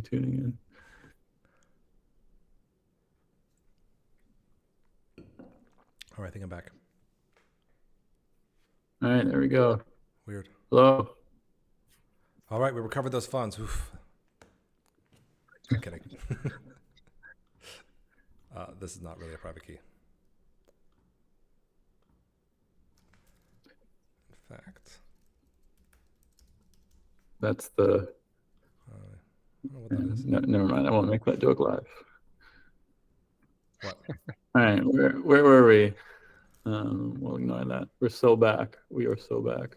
everybody tuning in. All right, I think I'm back. All right, there we go. Weird. Hello. All right, we recovered those funds. Oof. I'm kidding. This is not really a private key. In fact, That's the. I don't know what that is. No, never mind. I won't make that joke live. What? All right, where were we? We'll ignore that. We're so back. We are so back.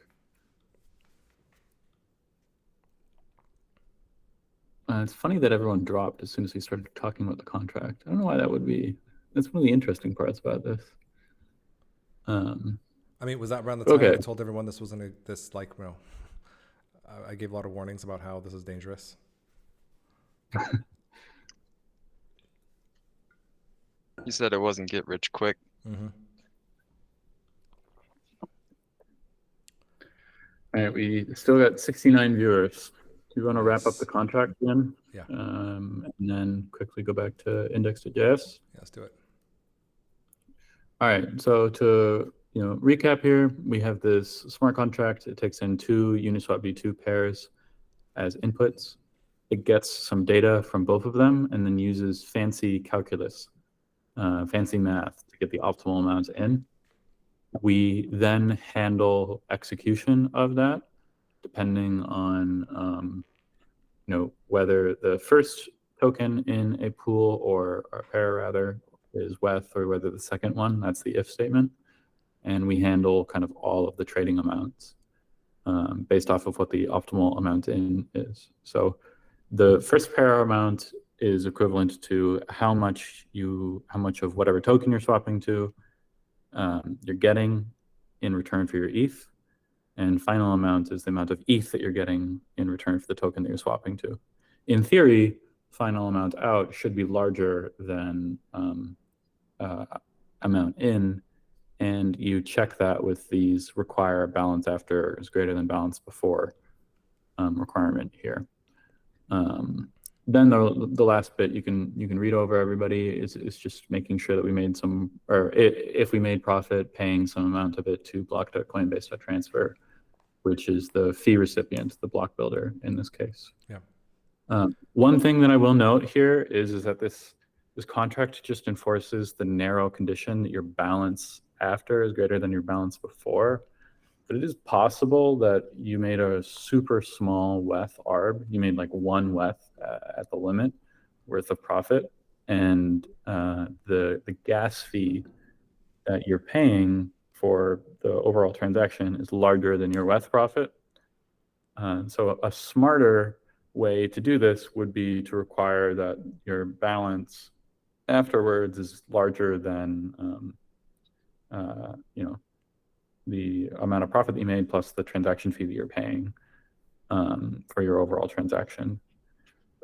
It's funny that everyone dropped as soon as we started talking about the contract. I don't know why that would be. That's one of the interesting parts about this. I mean, was that around the time I told everyone this wasn't I gave a lot of warnings about how this is dangerous. You said it wasn't get rich quick. Mm-hmm. All right, we still got 69 viewers. Do you want to wrap up the contract then? Yeah. And then quickly go back to index.js? Yeah, let's do it. All right, so to recap here, we have this smart contract. It takes in two Uniswap v2 pairs as inputs. It gets some data from both of them and then uses fancy calculus, fancy math to get the optimal amounts in. We then handle execution of that, depending on whether the first token in a pool or a pair rather is WETH, or whether the second one, that's the if statement. And we handle kind of all of the trading amounts based off of what the optimal amount in is. So the first pair amount is equivalent to how much of whatever token you're swapping to you're getting in return for your ETH, and final amount is the amount of ETH that you're getting in return for the token that you're swapping to. In theory, final amount out should be larger than amount in, and you check that with these require balance after is greater than balance before requirement here. Then the last bit you can read over, everybody, is just making sure that we made some, or if we made profit, paying some amount of it to block.coinbase.transfer, which is the fee recipient, the block builder in this case. Yeah. One thing that I will note here is that this contract just enforces the narrow condition that your balance after is greater than your balance before. But it is possible that you made a super small WETH ARB. You made like one WETH at the limit worth of profit, and the gas fee that you're paying for the overall transaction is larger than your WETH profit. So a smarter way to do this would be to require that your balance afterwards is larger than the amount of profit that you made plus the transaction fee that you're paying for your overall transaction.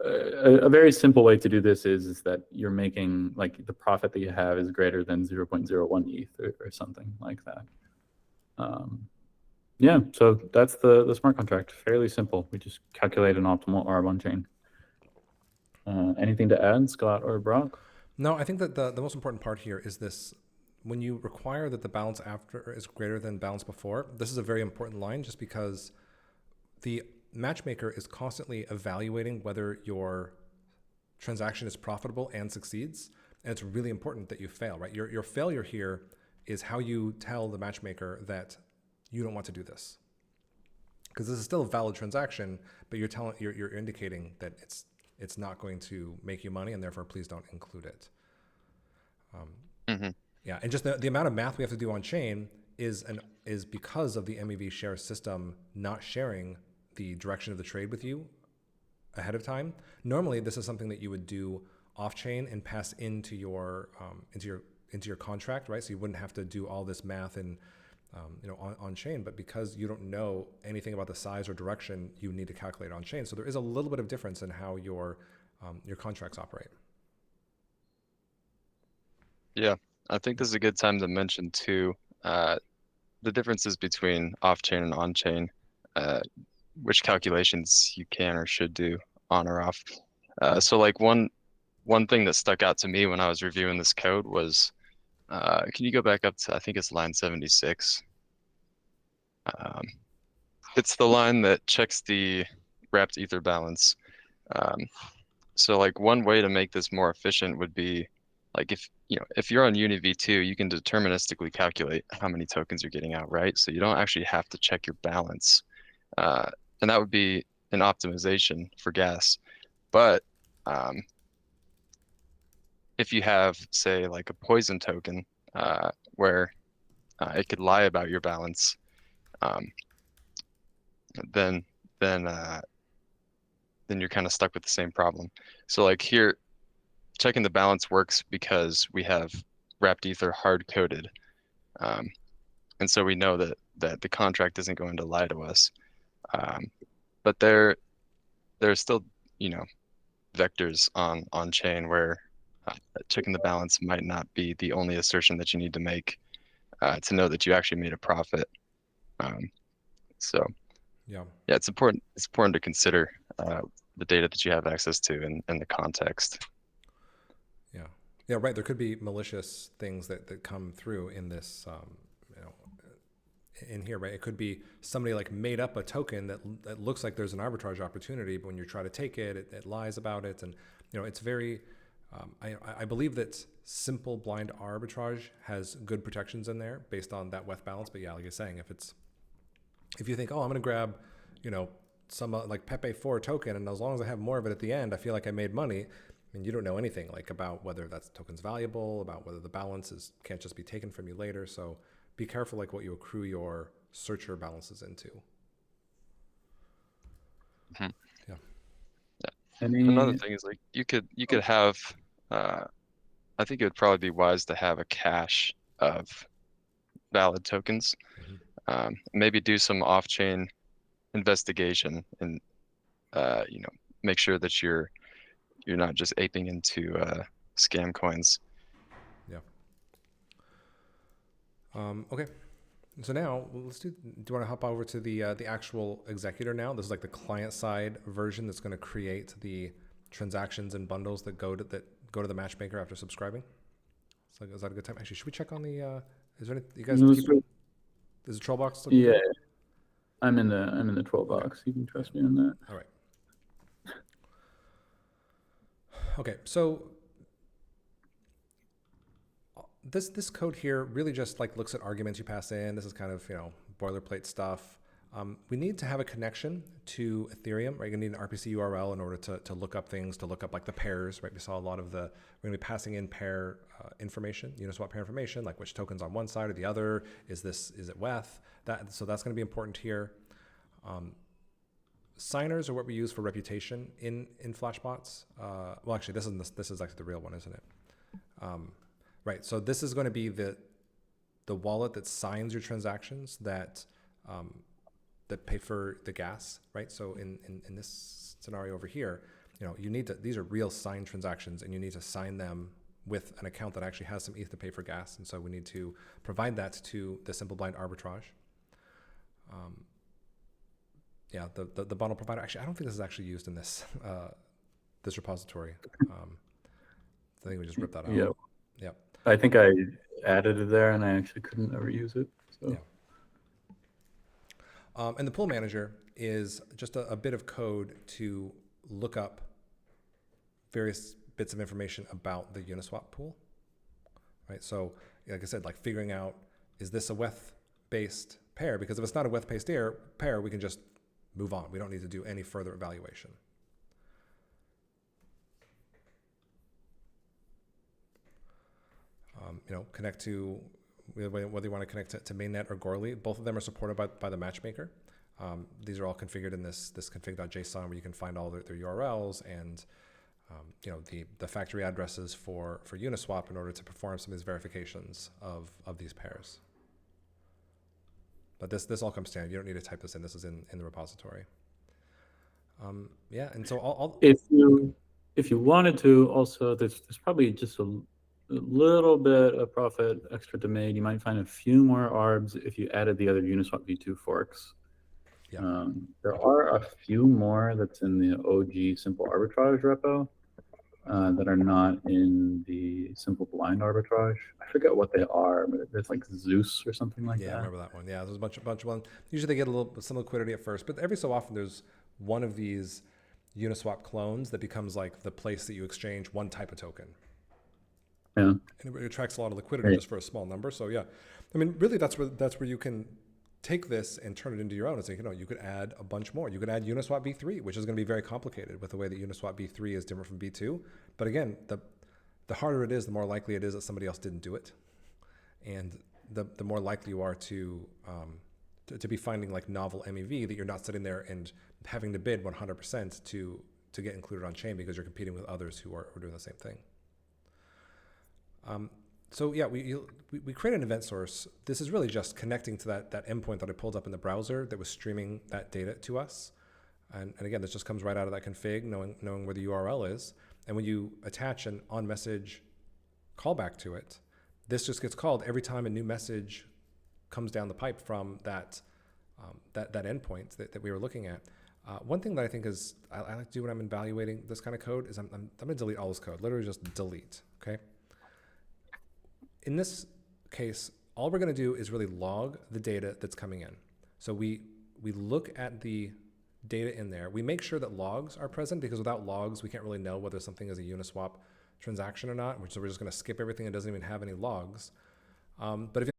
A very simple way to do this is that you're making, like, the profit that you have is greater than 0.01 ETH or something like that. Yeah, so that's the smart contract. Fairly simple. We just calculate an optimal ARB on chain. Anything to add, Scott or Brock? No, I think that the most important part here is this. When you require that the balance after is greater than balance before, this is a very important line, just because the matchmaker is constantly evaluating whether your transaction is profitable and succeeds. And it's really important that you fail, right? Your failure here is how you tell the matchmaker that you don't want to do this. Because this is still a valid transaction, but you're indicating that it's not going to make you money, and therefore please don't include it. Yeah, and just the amount of math we have to do on chain is because of the MEV share system not sharing the direction of the trade with you ahead of time. Normally, this is something that you would do off chain and pass into your contract, right? So you wouldn't have to do all this math and on chain. But because you don't know anything about the size or direction, you need to calculate on chain. So there is a little bit of difference in how your contracts operate. Yeah. I think this is a good time to mention too, the differences between off-chain and on-chain, which calculations you can or should do on or off. So like one thing that stuck out to me when I was reviewing this code was, can you go back up to, I think it's line 76. It's the line that checks the wrapped ether balance. So like one way to make this more efficient would be like if you're on Uni v2, you can deterministically calculate how many tokens you're getting out, right? So you don't actually have to check your balance. And that would be an optimization for gas. But if you have, say, like a poison token, where it could lie about your balance, then you're kind of stuck with the same problem. So like here, checking the balance works because we have wrapped ether hard coded, and so we know that the contract isn't going to lie to us. But there's still vectors on chain where checking the balance might not be the only assertion that you need to make to know that you actually made a profit. So Yeah. it's important to consider the data that you have access to and the context. Yeah, right. There could be malicious things that come through in this, in here, right? It could be somebody like made up a token that looks like there's an arbitrage opportunity, but when you try to take it, it lies about it. And, it's very, I believe that simple blind arbitrage has good protections in there based on that WETH balance. But yeah, like you're saying, if you think, oh, I'm going to grab, some like Pepe 4 token, and as long as I have more of it at the end, I feel like I made money. I mean, you don't know anything like about whether that token's valuable, about whether the balance can't just be taken from you later. So be careful like what you accrue your searcher balances into. Mm-hmm. Yeah. Another thing is like you could have, I think it would probably be wise to have a cache of valid tokens. Mm-hmm. Maybe do some off-chain investigation and make sure that you're not just aping into scam coins. Yeah. Okay. So now let's do you want to hop over to the actual executor now? This is like the client side version that's going to create the transactions and bundles that go to the matchmaker after subscribing. So is that a good time? Actually, should we check on the is there any you guys keeping, is the troll box looking good? I'm in the 12 box. You can trust me on that. All right. Okay, so this code here really just like looks at arguments you pass in. This is kind of boilerplate stuff. We need to have a connection to Ethereum, right? You need an RPC URL in order to look up things, to look up like the pairs, right? We saw a lot of we're gonna be passing in pair information, Uniswap pair information, like which token's on one side or the other. Is it WETH? So that's gonna be important here. Signers are what we use for reputation in Flashbots. Well, actually, this is actually the real one, isn't it? Right. So this is going to be the wallet that signs your transactions that pay for the gas, right? So in this scenario over here, you need to, these are real signed transactions, and you need to sign them with an account that actually has some ETH to pay for gas. And so we need to provide that to the simple blind arbitrage. Yeah, the bundle provider. Actually, I don't think this is actually used in this this repository. I think we just ripped that out. Yeah. Yeah. I think I added it there, and I actually couldn't ever use it. So. Yeah. And the pool manager is just a bit of code to look up various bits of information about the Uniswap pool. Right. So, like I said, like figuring out, is this a WETH-based pair? Because if it's not a WETH-based pair, we can just move on. We don't need to do any further evaluation. Connect to, whether you want to connect to mainnet or Goerli. Both of them are supported by the matchmaker. These are all configured in this config.json, where you can find all their URLs and the factory addresses for Uniswap in order to perform some of these verifications of these pairs. But this all comes standard. You don't need to type this in. This is in the repository. Yeah, and so all if you wanted to, also there's probably just a little bit of profit extra to make. You might find a few more arbs if you added the other Uniswap v2 forks. Yeah. There are a few more that's in the OG simple arbitrage repo that are not in the simple blind arbitrage. I forget what they are, but there's like Zeus or something like Yeah, I that. remember that one. Yeah, there's a bunch of ones. Usually they get a little some liquidity at first, but every so often there's one of these Uniswap clones that becomes like the place that you exchange one type of token. Yeah. And it attracts a lot of liquidity Right. just for a small number. So yeah, I mean, really, that's where you can take this and turn it into your own. And say, you could add a bunch more. You could add Uniswap V3, which is going to be very complicated with the way that Uniswap V3 is different from V2. But again, the harder it is, the more likely it is that somebody else didn't do it, and the more likely you are to be finding like novel MEV that you're not sitting there and having to bid 100% to get included on chain because you're competing with others who are doing the same thing. So yeah, we create an event source. This is really just connecting to that endpoint that I pulled up in the browser that was streaming that data to us. And again, this just comes right out of that config, knowing where the URL is. And when you attach an on-message callback to it, this just gets called every time a new message comes down the pipe from that endpoint that we were looking at. One thing that I think is I like to do when I'm evaluating this kind of code is I'm going to delete all this code, literally just delete, okay? In this case, all we're going to do is really log the data that's coming in. So we look at the data in there. We make sure that logs are present because without logs, we can't really know whether something is a Uniswap transaction or not. So we're just going to skip everything that doesn't even have any logs. But if